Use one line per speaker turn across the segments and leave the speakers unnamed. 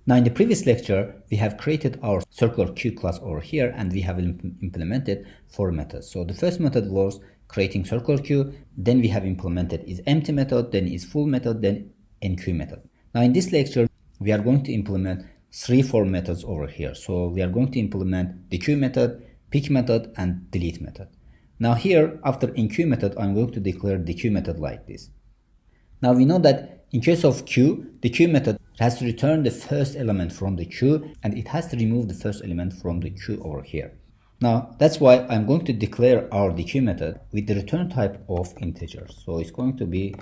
Now in the previous lecture, we have created our circular queue class over here and we have implemented 4 methods. So the first method was creating circular queue, then we have implemented is empty method, then is full method, then enqueue method. Now in this lecture, we are going to implement 4 methods over here. So we are going to implement dequeue method, pick method, and delete method. Now here, after enqueue method, I'm going to declare dequeue method like this. Now we know that in case of queue, the queue method has to return the first element from the queue and it has to remove the first element from the queue over here. Now that's why I'm going to declare our dequeue method with the return type of integer. So it's going to be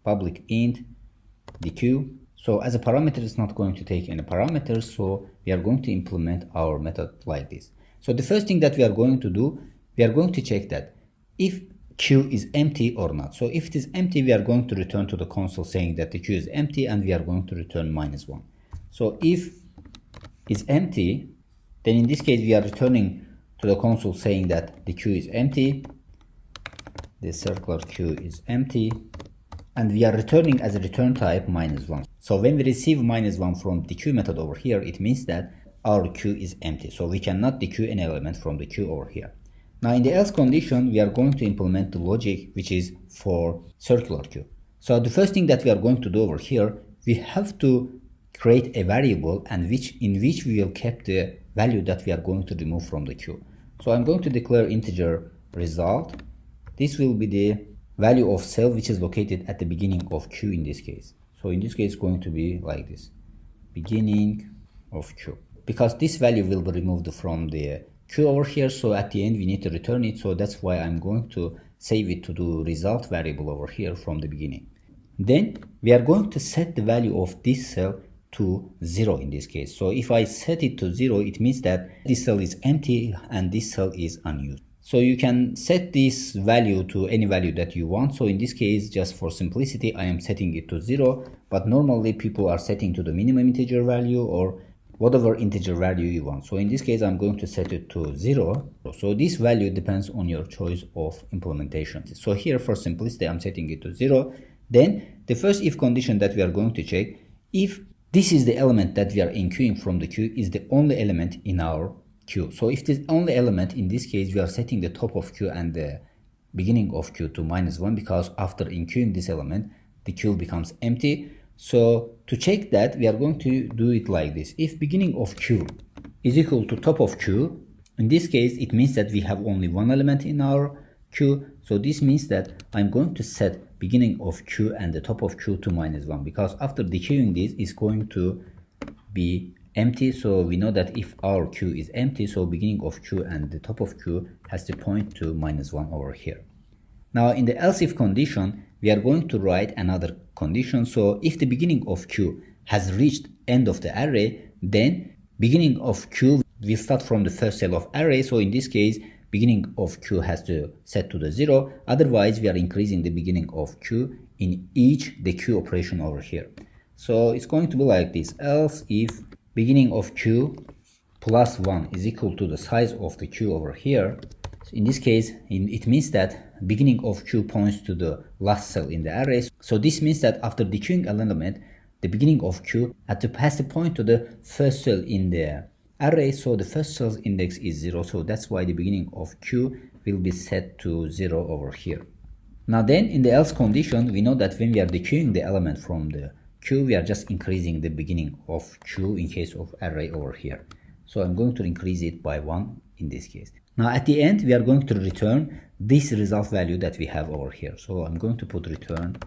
public int dequeue. So as a parameter, it's not going to take any parameters. So we are going to implement our method like this. So the first thing that we are going to do, we are going to check that if queue is empty or not. So if it is empty, we are going to return to the console saying that the queue is empty and we are going to return -1. So if it's empty, then in this case we are returning to the console saying that the queue is empty, the circular queue is empty, and we are returning as a return type -1. So when we receive -1 from the dequeue method over here, it means that our queue is empty. So we cannot dequeue any element from the queue over here. Now in the else condition, we are going to implement the logic which is for circular queue. So the first thing that we are going to do over here, we have to create a variable and in which we will keep the value that we are going to remove from the queue. So I'm going to declare integer result. This will be the value of cell which is located at the beginning of queue in this case. So in this case, it's going to be like this, beginning of queue, because this value will be removed from the queue over here. So at the end, we need to return it. So that's why I'm going to save it to the result variable over here from the beginning. Then we are going to set the value of this cell to 0 in this case. So if I set it to 0, it means that this cell is empty and this cell is unused. So you can set this value to any value that you want. So in this case, just for simplicity, I am setting it to 0, but normally people are setting to the minimum integer value or whatever integer value you want. So in this case, I'm going to set it to 0. So this value depends on your choice of implementation. So here for simplicity, I'm setting it to 0. Then the first if condition that we are going to check, if this is the element that we are enqueuing from the queue is the only element in our queue. So if this only element, in this case, we are setting the top of queue and the beginning of queue to -1, because after enqueuing this element, the queue becomes empty. So to check that, we are going to do it like this. If beginning of queue is equal to top of queue, in this case, it means that we have only one element in our queue. So this means that I'm going to set beginning of queue and the top of queue to -1, because after dequeuing this is going to be empty. So we know that if our queue is empty, so beginning of queue and the top of queue has to point to -1 over here. Now in the else if condition, we are going to write another condition. So if the beginning of queue has reached end of the array, then beginning of queue will start from the first cell of array. So in this case, beginning of queue has to set to the 0. Otherwise, we are increasing the beginning of queue in each the queue operation over here. So it's going to be like this. Else if beginning of queue plus 1 is equal to the size of the queue over here. So in this case, it means that beginning of queue points to the last cell in the array. So this means that after dequeuing an element, the beginning of queue has to point to the first cell in the array. So the first cell's index is 0. So that's why the beginning of queue will be set to 0 over here. Now then in the else condition, we know that when we are dequeuing the element from the queue, we are just increasing the beginning of queue in case of array over here. So I'm going to increase it by 1 in this case. Now at the end, we are going to return this result value that we have over here. So I'm going to put return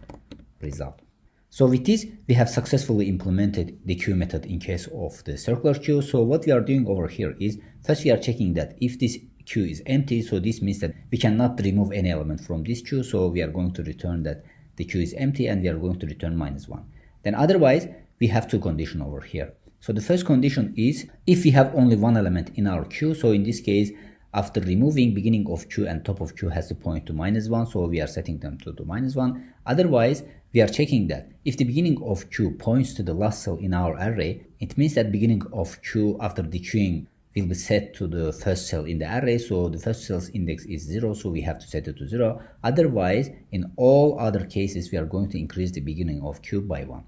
result. So with this, we have successfully implemented the queue method in case of the circular queue. So what we are doing over here is, first we are checking that if this queue is empty, so this means that we cannot remove any element from this queue. So we are going to return that the queue is empty and we are going to return -1. Then otherwise, we have two conditions over here. So the first condition is if we have only one element in our queue. So in this case, after removing beginning of queue and top of queue has to point to -1. So we are setting them to -1. Otherwise, we are checking that if the beginning of queue points to the last cell in our array, it means that beginning of queue after dequeuing will be set to the first cell in the array. So the first cell's index is 0. So we have to set it to 0. Otherwise, in all other cases, we are going to increase the beginning of queue by 1.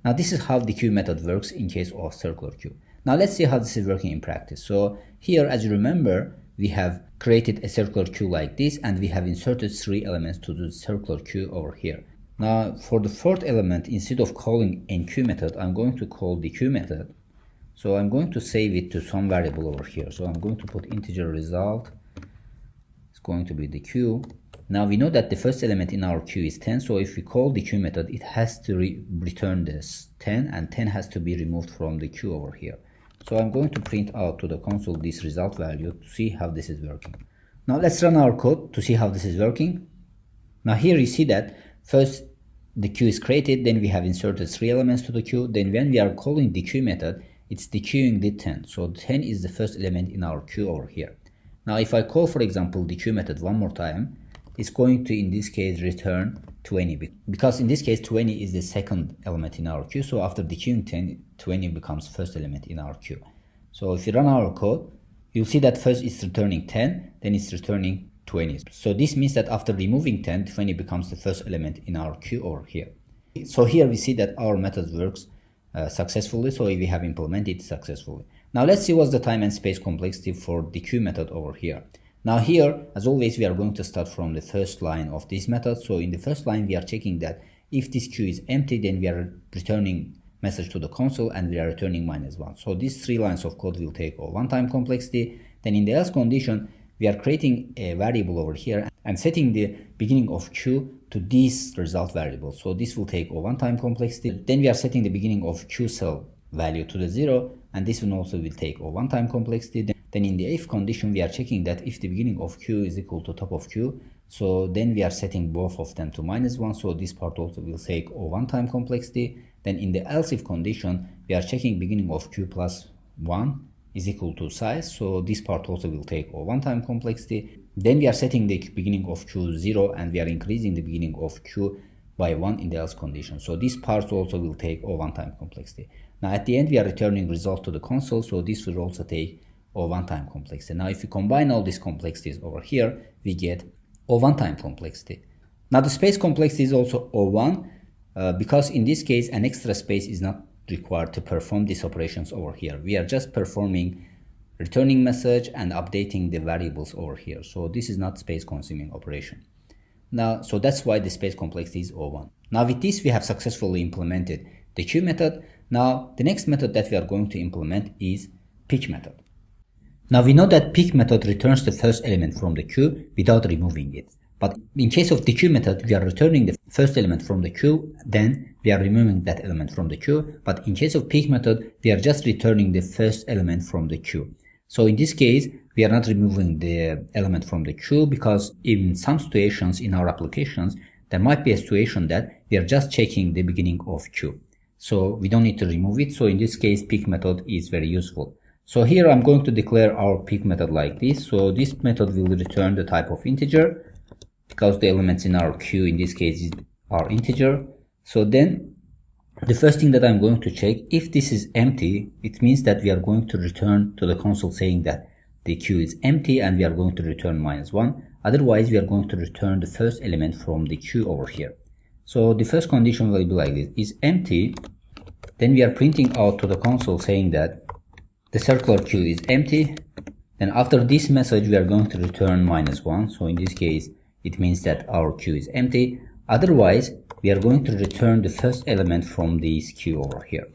Now this is how Dequeue method works in case of circular queue. Now let's see how this is working in practice. So here, as you remember, we have created a circular queue like this, and we have inserted 3 elements to the circular queue over here. Now for the 4th element, instead of calling enqueue method, I'm going to call Dequeue method. So I'm going to save it to some variable over here. So I'm going to put integer result. It's going to be Dequeue. Now we know that the first element in our queue is 10, so if we call the queue method, it has to return this 10, and 10 has to be removed from the queue over here. So I'm going to print out to the console this result value to see how this is working. Now let's run our code to see how this is working. Now here you see that first the queue is created, then we have inserted 3 elements to the queue, then when we are calling the queue method, it's dequeuing the 10. So 10 is the first element in our queue over here. Now if I call, for example, the queue method one more time, it's going to, in this case, return 20, because in this case 20 is the second element in our queue. So after dequeuing 10, 20 becomes first element in our queue. So if you run our code, you'll see that first it's returning 10, then it's returning 20. So this means that after removing 10, 20 becomes the first element in our queue over here. So here we see that our method works successfully, so we have implemented it successfully. Now let's see what's the time and space complexity for the queue method over here. Now here, as always, we are going to start from the first line of this method. So in the first line, we are checking that if this queue is empty, then we are returning message to the console, and we are returning -1. So these 3 lines of code will take a 1-time complexity. Then in the else condition, we are creating a variable over here and setting the beginning of queue to this result variable. So this will take a 1-time complexity. Then we are setting the beginning of queue cell value to the 0, and this one also will take a 1-time complexity. Then in the if condition, we are checking that if the beginning of queue is equal to top of queue, so then we are setting both of them to -1, so this part also will take a 1-time complexity. Then in the else if condition, we are checking beginning of queue plus 1 is equal to size, so this part also will take a 1-time complexity. Then we are setting the beginning of queue 0, and we are increasing the beginning of queue by 1 in the else condition, so this part also will take a 1-time complexity. Now at the end, we are returning result to the console, so this will also take a 1-time complexity. Now if we combine all these complexities over here, we get a 1-time complexity. Now the space complexity is also O1, because in this case an extra space is not required to perform these operations over here. We are just performing returning message and updating the variables over here. So this is not space consuming operation. Now, so that's why the space complexity is O1. Now with this, we have successfully implemented the queue method. Now the next method that we are going to implement is pick method. Now we know that pick method returns the first element from the queue without removing it. But in case of Dequeue method, we are returning the first element from the queue, then we are removing that element from the queue. But in case of pick method, we are just returning the first element from the queue. So in this case, we are not removing the element from the queue, because in some situations in our applications, there might be a situation that we are just checking the beginning of queue. So we don't need to remove it. So in this case, pick method is very useful. So here I'm going to declare our pick method like this. So this method will return the type of integer, because the elements in our queue in this case are integer. So then the first thing that I'm going to check, if this is empty, it means that we are going to return to the console saying that the queue is empty, and we are going to return -1. Otherwise, we are going to return the first element from the queue over here. So the first condition will be like this: is empty, then we are printing out to the console saying that the circular queue is empty. Then after this message, we are going to return -1. So in this case, it means that our queue is empty. Otherwise, we are going to return the first element from this queue over here.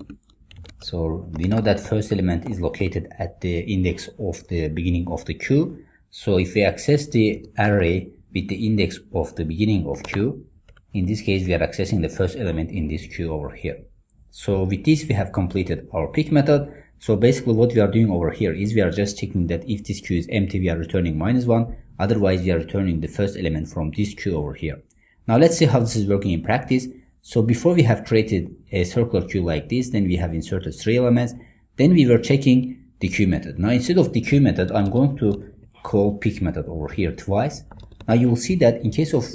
So we know that first element is located at the index of the beginning of the queue. So if we access the array with the index of the beginning of queue, in this case, we are accessing the first element in this queue over here. So with this, we have completed our pick method. So basically what we are doing over here is we are just checking that if this queue is empty, we are returning -1. Otherwise, we are returning the first element from this queue over here. Now let's see how this is working in practice. So before we have created a circular queue like this, then we have inserted 3 elements. Then we were checking the queue method. Now instead of the queue method, I'm going to call pick method over here twice. Now you will see that in case of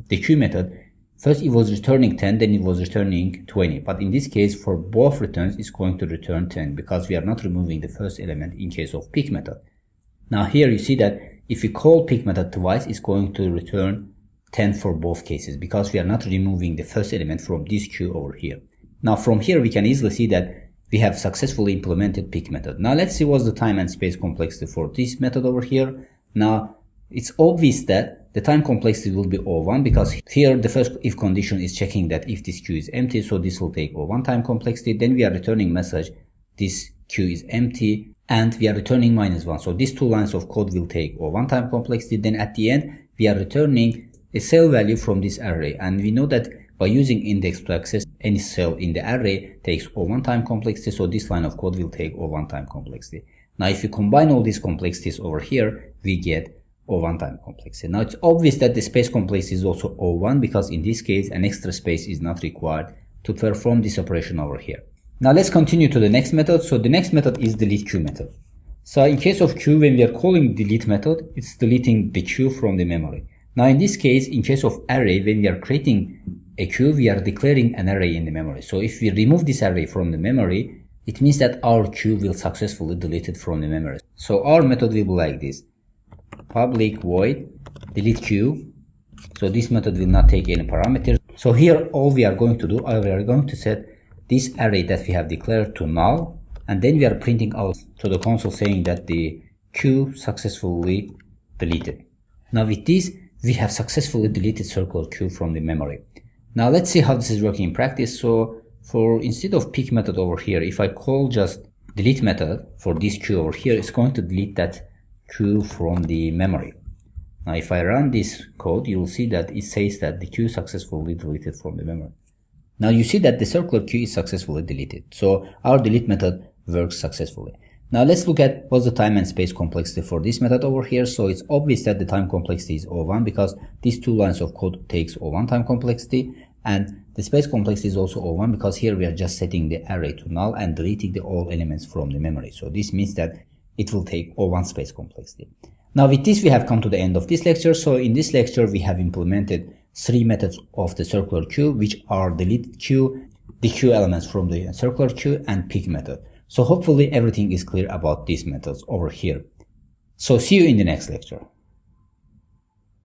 the queue method, first it was returning 10, then it was returning 20. But in this case, for both returns, it's going to return 10, because we are not removing the first element in case of pick method. Now here you see that if we call pick method twice, it's going to return 10 for both cases, because we are not removing the first element from this queue over here. Now from here we can easily see that we have successfully implemented pick method. Now let's see what's the time and space complexity for this method over here. Now it's obvious that the time complexity will be O1 because here the first if condition is checking that if this queue is empty, so this will take O1 time complexity. Then we are returning message this queue is empty and we are returning -1. So these two lines of code will take O1 time complexity. Then at the end we are returning a cell value from this array, and we know that by using index to access any cell in the array takes O1 time complexity, so this line of code will take O1 time complexity. Now if you combine all these complexities over here, we get O1 time complexity. Now it's obvious that the space complexity is also O1 because in this case an extra space is not required to perform this operation over here. Now let's continue to the next method. So the next method is delete queue method. So in case of queue, when we are calling delete method, it's deleting the queue from the memory. Now in this case, in case of array, when we are creating a queue, we are declaring an array in the memory. So if we remove this array from the memory, it means that our queue will successfully delete it from the memory. So our method will be like this: public void delete queue. So this method will not take any parameters. So here all we are going to do, we are going to set this array that we have declared to null, and then we are printing out to the console saying that the queue successfully deleted. Now with this, we have successfully deleted circular queue from the memory. Now let's see how this is working in practice. So for instead of pick method over here, if I call just delete method for this queue over here, it's going to delete that queue from the memory. Now if I run this code, you will see that it says that the queue successfully deleted from the memory. Now you see that the circular queue is successfully deleted. So our delete method works successfully. Now let's look at what's the time and space complexity for this method over here. So it's obvious that the time complexity is O1 because these two lines of code takes O1 time complexity, and the space complexity is also O1 because here we are just setting the array to null and deleting the all elements from the memory. So this means that it will take O1 space complexity. Now with this we have come to the end of this lecture. So in this lecture we have implemented three methods of the circular queue, which are delete queue, dequeue elements from the circular queue, and pick method. So hopefully everything is clear about these methods over here. So see you in the next lecture.